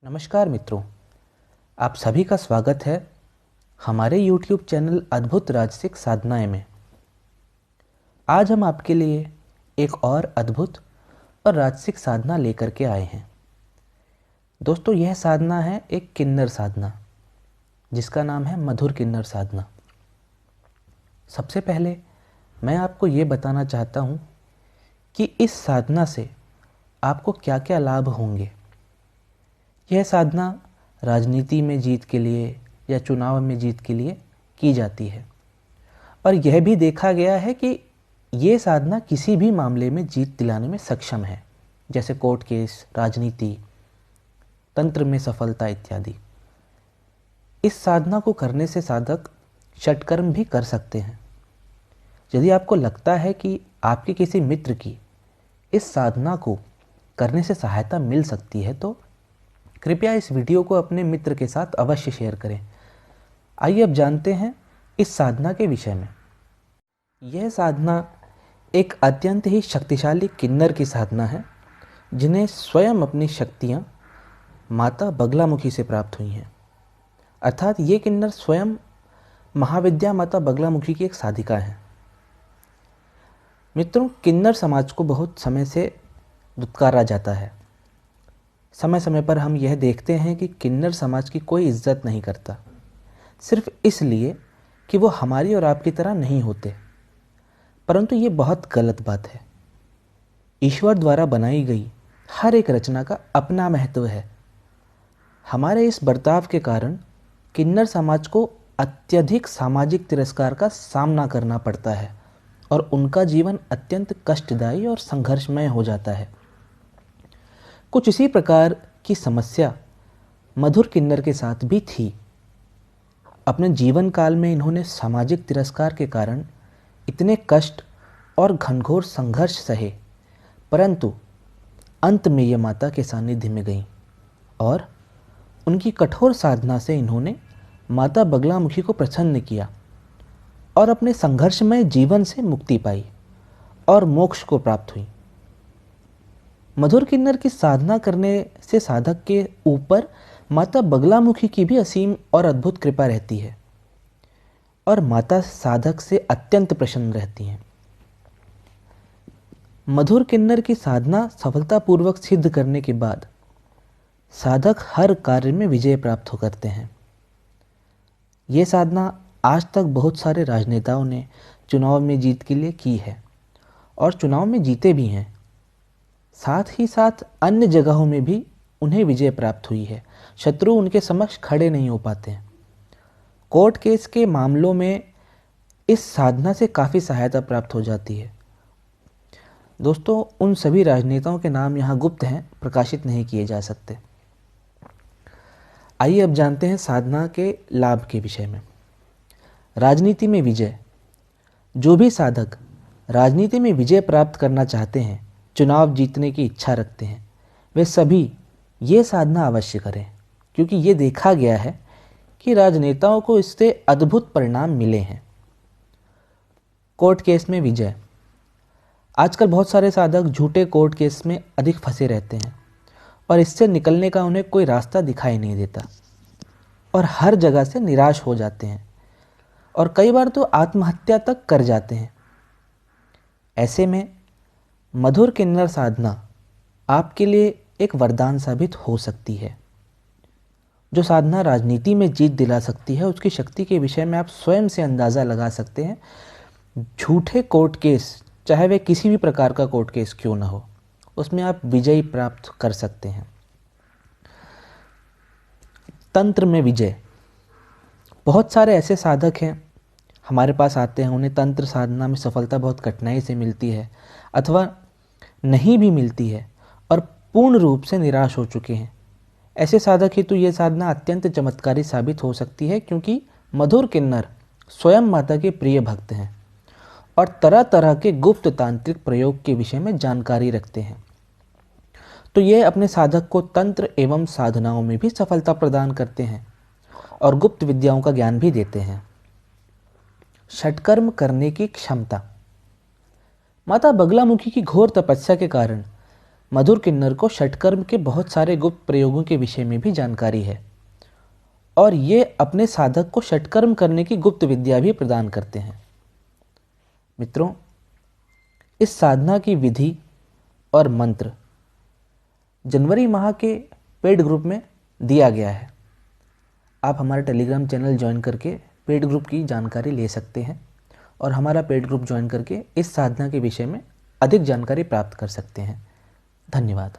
नमस्कार मित्रों, आप सभी का स्वागत है हमारे YouTube चैनल अद्भुत राजसिक साधनाएं में। आज हम आपके लिए एक और अद्भुत और राजसिक साधना लेकर के आए हैं। दोस्तों, यह साधना है एक किन्नर साधना जिसका नाम है मधुर किन्नर साधना। सबसे पहले मैं आपको ये बताना चाहता हूँ कि इस साधना से आपको क्या क्या लाभ होंगे। यह साधना राजनीति में जीत के लिए या चुनाव में जीत के लिए की जाती है और यह भी देखा गया है कि ये साधना किसी भी मामले में जीत दिलाने में सक्षम है, जैसे कोर्ट केस, राजनीति, तंत्र में सफलता इत्यादि। इस साधना को करने से साधक षटकर्म भी कर सकते हैं। यदि आपको लगता है कि आपके किसी मित्र की इस साधना को करने से सहायता मिल सकती है तो कृपया इस वीडियो को अपने मित्र के साथ अवश्य शेयर करें। आइए अब जानते हैं इस साधना के विषय में। यह साधना एक अत्यंत ही शक्तिशाली किन्नर की साधना है जिन्हें स्वयं अपनी शक्तियाँ माता बगलामुखी से प्राप्त हुई हैं। अर्थात ये किन्नर स्वयं महाविद्या माता बगलामुखी की एक साधिका है। मित्रों, किन्नर समाज को बहुत समय से दुत्कारा जाता है। समय समय पर हम यह देखते हैं कि किन्नर समाज की कोई इज्जत नहीं करता, सिर्फ इसलिए कि वो हमारी और आपकी तरह नहीं होते। परंतु ये बहुत गलत बात है। ईश्वर द्वारा बनाई गई हर एक रचना का अपना महत्व है। हमारे इस बर्ताव के कारण किन्नर समाज को अत्यधिक सामाजिक तिरस्कार का सामना करना पड़ता है और उनका जीवन अत्यंत कष्टदायी और संघर्षमय हो जाता है। कुछ इसी प्रकार की समस्या मधुर किन्नर के साथ भी थी। अपने जीवन काल में इन्होंने सामाजिक तिरस्कार के कारण इतने कष्ट और घनघोर संघर्ष सहे, परंतु अंत में ये माता के सानिध्य में गईं और उनकी कठोर साधना से इन्होंने माता बगलामुखी को प्रसन्न किया और अपने संघर्षमय जीवन से मुक्ति पाई और मोक्ष को प्राप्त हुई। मधुर किन्नर की साधना करने से साधक के ऊपर माता बगलामुखी की भी असीम और अद्भुत कृपा रहती है और माता साधक से अत्यंत प्रसन्न रहती हैं। मधुर किन्नर की साधना सफलतापूर्वक सिद्ध करने के बाद साधक हर कार्य में विजय प्राप्त हो करते हैं। ये साधना आज तक बहुत सारे राजनेताओं ने चुनाव में जीत के लिए की है और चुनाव में जीते भी हैं। साथ ही साथ अन्य जगहों में भी उन्हें विजय प्राप्त हुई है। शत्रु उनके समक्ष खड़े नहीं हो पाते हैं। कोर्ट केस के मामलों में इस साधना से काफ़ी सहायता प्राप्त हो जाती है। दोस्तों, उन सभी राजनेताओं के नाम यहाँ गुप्त हैं, प्रकाशित नहीं किए जा सकते। आइए अब जानते हैं साधना के लाभ के विषय में। राजनीति में विजय। जो भी साधक राजनीति में विजय प्राप्त करना चाहते हैं, चुनाव जीतने की इच्छा रखते हैं, वे सभी ये साधना अवश्य करें, क्योंकि ये देखा गया है कि राजनेताओं को इससे अद्भुत परिणाम मिले हैं। कोर्ट केस में विजय। आजकल बहुत सारे साधक झूठे कोर्ट केस में अधिक फंसे रहते हैं और इससे निकलने का उन्हें कोई रास्ता दिखाई नहीं देता और हर जगह से निराश हो जाते हैं और कई बार तो आत्महत्या तक कर जाते हैं। ऐसे में मधुर किन्नर साधना आपके लिए एक वरदान साबित हो सकती है। जो साधना राजनीति में जीत दिला सकती है, उसकी शक्ति के विषय में आप स्वयं से अंदाज़ा लगा सकते हैं। झूठे कोर्ट केस, चाहे वे किसी भी प्रकार का कोर्ट केस क्यों ना हो, उसमें आप विजय प्राप्त कर सकते हैं। तंत्र में विजय। बहुत सारे ऐसे साधक हैं हमारे पास आते हैं, उन्हें तंत्र साधना में सफलता बहुत कठिनाई से मिलती है अथवा नहीं भी मिलती है और पूर्ण रूप से निराश हो चुके हैं। ऐसे साधक हेतु ये साधना अत्यंत चमत्कारी साबित हो सकती है, क्योंकि मधुर किन्नर स्वयं माता के प्रिय भक्त हैं और तरह तरह के गुप्त तांत्रिक प्रयोग के विषय में जानकारी रखते हैं। तो ये अपने साधक को तंत्र एवं साधनाओं में भी सफलता प्रदान करते हैं और गुप्त विद्याओं का ज्ञान भी देते हैं। षटकर्म करने की क्षमता। माता बगलामुखी की घोर तपस्या के कारण मधुर किन्नर को षटकर्म के बहुत सारे गुप्त प्रयोगों के विषय में भी जानकारी है और ये अपने साधक को षटकर्म करने की गुप्त विद्या भी प्रदान करते हैं। मित्रों, इस साधना की विधि और मंत्र जनवरी माह के पेड ग्रुप में दिया गया है। आप हमारा टेलीग्राम चैनल ज्वाइन करके पेड ग्रुप की जानकारी ले सकते हैं और हमारा पेड ग्रुप ज्वाइन करके इस साधना के विषय में अधिक जानकारी प्राप्त कर सकते हैं। धन्यवाद।